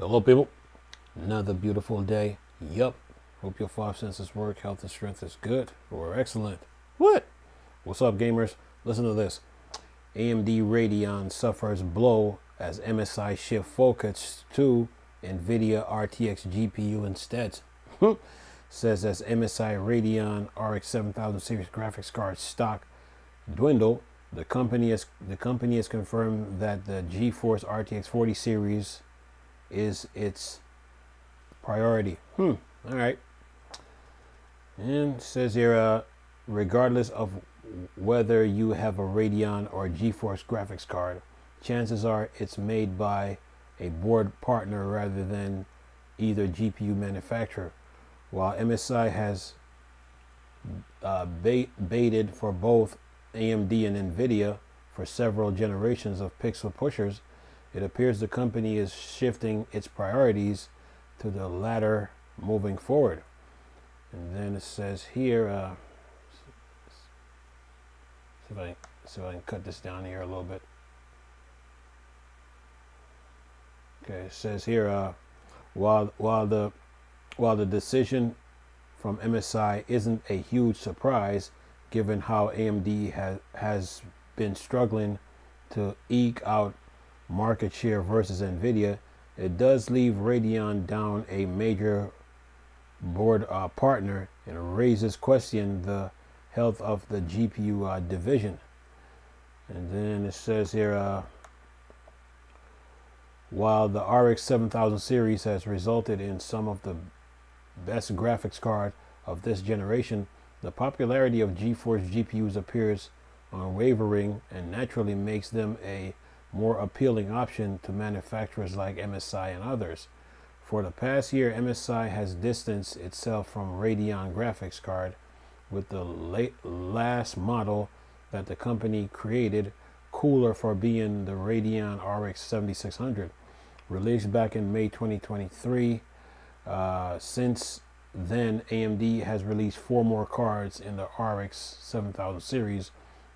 Hello, people. Another beautiful day. Yup. Hope your five senses work. Health and strength is good or excellent. What? What's up, gamers? Listen to this. AMD Radeon suffers blow as MSI shift focus to NVIDIA RTX GPU instead. Says as MSI Radeon RX 7000 series graphics card stock dwindle, the company has confirmed that the GeForce RTX 40 series is its priority. All right. And it says here, regardless of whether you have a Radeon or GeForce graphics card, chances are it's made by a board partner rather than either GPU manufacturer. While MSI has baited for both AMD and NVIDIA for several generations of pixel pushers, it appears the company is shifting its priorities to the latter moving forward. And then it says here, see if I can cut this down here a little bit. Okay, it says here, while the decision from MSI isn't a huge surprise, given how AMD has been struggling to eke out market share versus NVIDIA, it does leave Radeon down a major board partner and raises question the health of the GPU division. And then it says here, while the RX 7000 series has resulted in some of the best graphics card of this generation, the popularity of GeForce GPUs appears unwavering and naturally makes them a more appealing option to manufacturers like MSI and others. For the past year, MSI has distanced itself from Radeon graphics card, with the last model that the company created cooler for being the Radeon RX 7600, released back in May 2023. Since then, AMD has released 4 more cards in the RX 7000 series,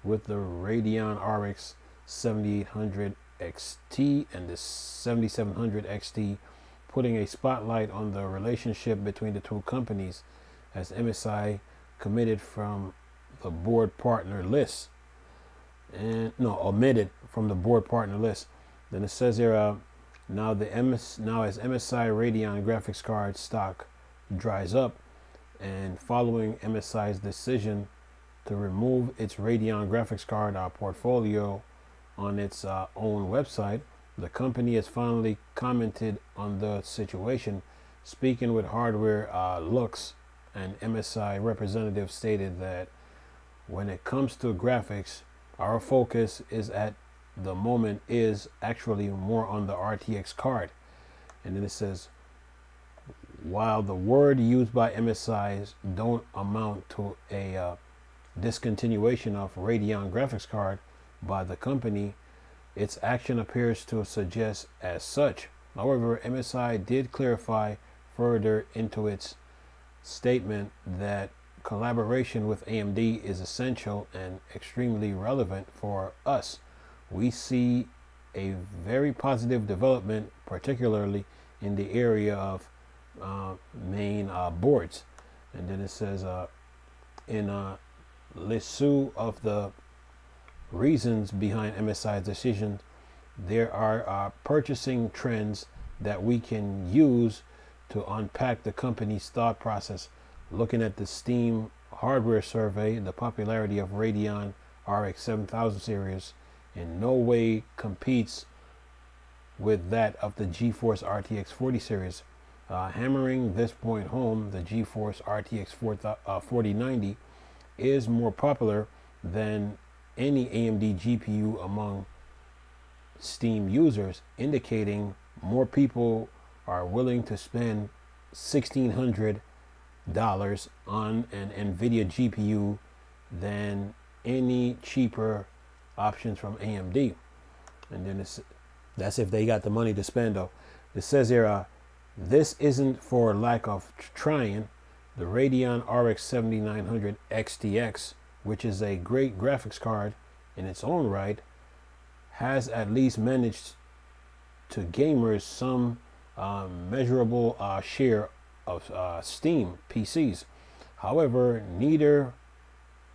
with the Radeon RX 7800 XT and the 7700 XT putting a spotlight on the relationship between the two companies, as MSI committed from the board partner list and omitted from the board partner list. Then it says here, now as MSI Radeon graphics card stock dries up, and following MSI's decision to remove its Radeon graphics card portfolio on its own website, the company has finally commented on the situation. Speaking with Hardware Lux, an MSI representative stated that when it comes to graphics, our focus is at the moment is actually more on the RTX card. And then it says, while the word used by MSIs don't amount to a discontinuation of Radeon graphics card by the company, its action appears to suggest as such. However, MSI did clarify further into its statement that collaboration with AMD is essential and extremely relevant for us. We see a very positive development, particularly in the area of main boards. And then it says, in a list of the reasons behind MSI's decision, there are purchasing trends that we can use to unpack the company's thought process. Looking at the Steam hardware survey, the popularity of Radeon RX 7000 series in no way competes with that of the GeForce RTX 40 series. Hammering this point home, the GeForce RTX 4090 is more popular than any AMD GPU among Steam users, indicating more people are willing to spend $1,600 on an NVIDIA GPU than any cheaper options from AMD. And then that's if they got the money to spend, though. It says here, this isn't for lack of trying. The Radeon RX 7900 XTX, which is a great graphics card in its own right, has at least managed to gamers some measurable share of Steam PCs. However, neither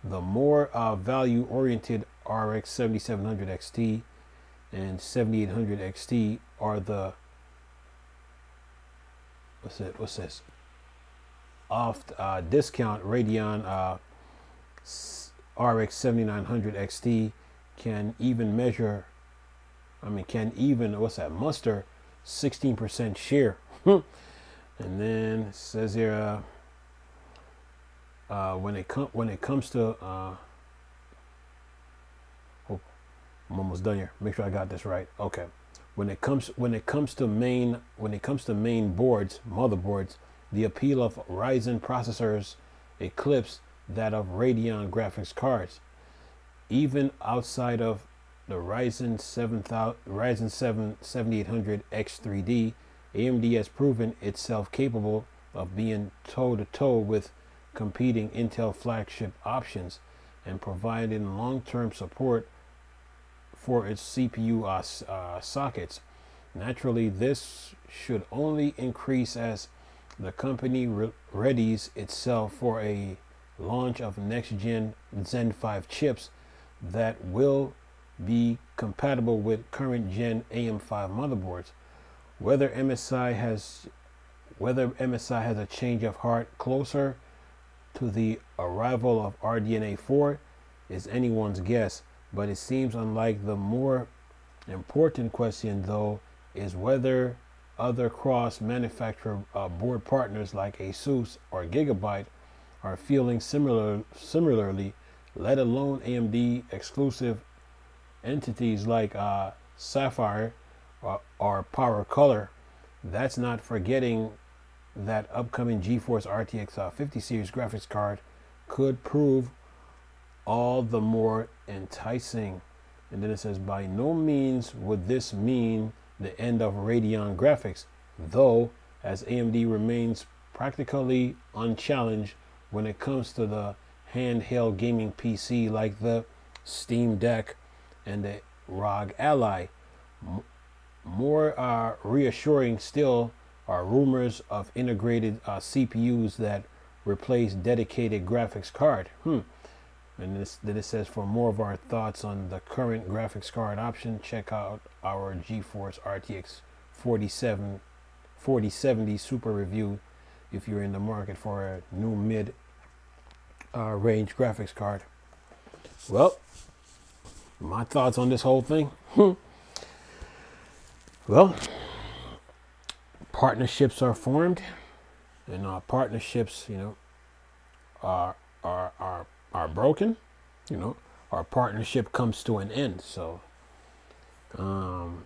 the more value-oriented RX 7700 XT and 7800 XT are the what's this off discount Radeon RX 7900 XT can even muster 16% share. And then it says here when it comes to I'm almost done here. Make sure I got this right. Okay. When it comes to main boards, motherboards, the appeal of Ryzen processors eclipse that of Radeon graphics cards. Even outside of the Ryzen 7 7800 X3D, AMD has proven itself capable of being toe-to-toe with competing Intel flagship options and providing long-term support for its CPU sockets. Naturally, this should only increase as the company readies itself for a launch of next-gen Zen 5 chips that will be compatible with current gen AM5 motherboards. Whether MSI has a change of heart closer to the arrival of RDNA 4 is anyone's guess, but it seems unlike. The more important question, though, is whether other cross-manufacturer board partners like ASUS or Gigabyte are feeling similarly, let alone AMD exclusive entities like Sapphire or Power Color. That's not forgetting that upcoming GeForce RTX 50 series graphics card could prove all the more enticing. And then it says, by no means would this mean the end of Radeon graphics, though, as AMD remains practically unchallenged when it comes to the handheld gaming PC like the Steam Deck and the ROG Ally. More reassuring still are rumors of integrated CPUs that replace dedicated graphics card. And then it says, for more of our thoughts on the current graphics card option, check out our GeForce RTX 4070 Super review if you're in the market for a new mid-range graphics card. Well, my thoughts on this whole thing. Well, partnerships are formed, and partnerships, are broken. Our partnership comes to an end. So, MSI,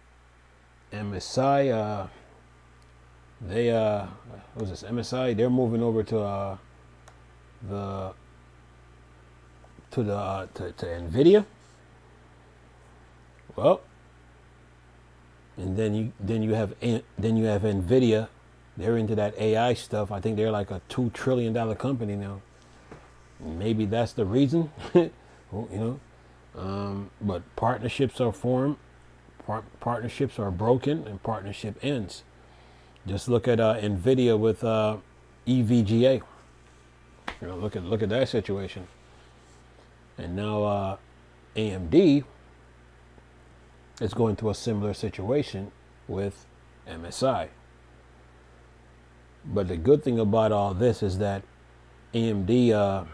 MSI? They're moving over to NVIDIA. Well, and then you have NVIDIA. They're into that AI stuff. I think they're like a $2 trillion company now. Maybe that's the reason. But partnerships are formed, partnerships are broken, and partnership ends. Just look at NVIDIA with EVGA. Look at that situation. And now AMD is going through a similar situation with MSI. But the good thing about all this is that AMD,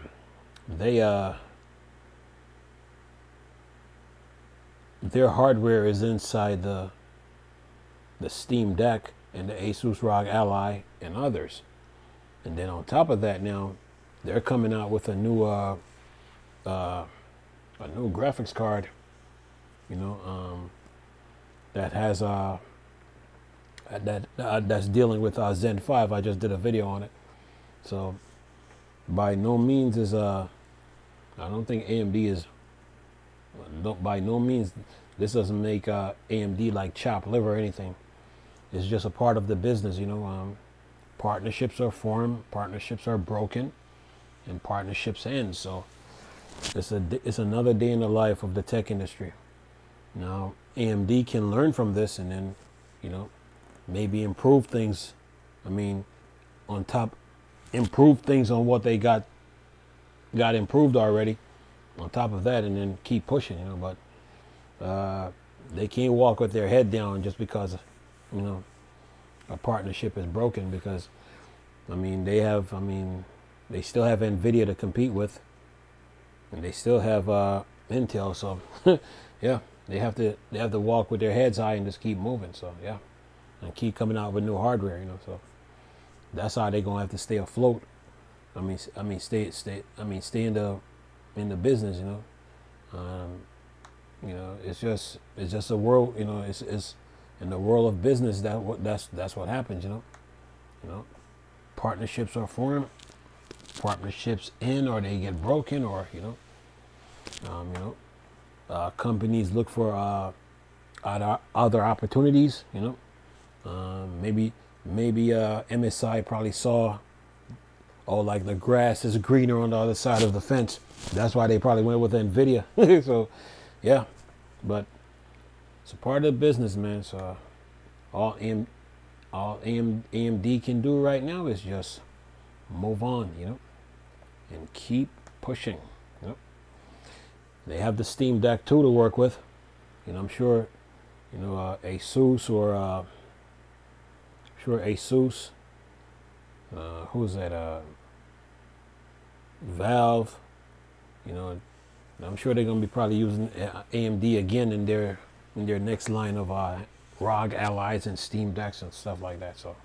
their hardware is inside the Steam Deck and the ASUS ROG Ally and others. And then on top of that, now they're coming out with a new graphics card, that has that's dealing with Zen 5. I just did a video on it. So by no means is I don't think AMD is, by no means this doesn't make AMD like chopped liver or anything. It's just a part of the business. Partnerships are formed, partnerships are broken, and partnerships end. So it's another day in the life of the tech industry. Now AMD can learn from this and then maybe improve things. I mean, on top, improve things on what they got improved already. On top of that, and then keep pushing, you know. But they can't walk with their head down just because, you know, a partnership is broken. Because, I mean, they still have NVIDIA to compete with, and they still have Intel. So, yeah, they have to walk with their heads high and just keep moving. So, yeah, and keep coming out with new hardware, you know. So that's how they're gonna have to stay afloat. Stay in the business, you know. You know, it's just a world, you know. It's in the world of business that's what happens, you know. You know, partnerships are formed, partnerships end, or they get broken, or you know, companies look for other opportunities, you know. Maybe MSI probably saw, oh, like the grass is greener on the other side of the fence. That's why they probably went with NVIDIA. So, yeah, but it's a part of the business, man. So all AMD can do right now is just move on, you know, and keep pushing. You know, they have the Steam Deck 2 to work with. You know, I'm sure, you know, Asus or who's that? Valve. You know, I'm sure they're gonna be probably using AMD again in their next line of ROG Allies and Steam Decks and stuff like that. So,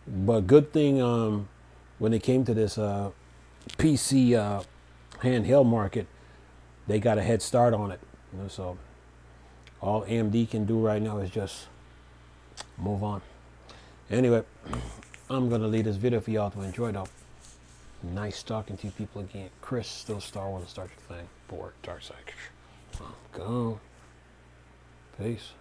but good thing when it came to this PC handheld market, they got a head start on it. You know, so all AMD can do right now is just move on. Anyway, I'm gonna leave this video for y'all to enjoy though. Nice talking to you people again. Chris, still Star Wars, Star Trek thing. Board, Dark Side. Go. Peace.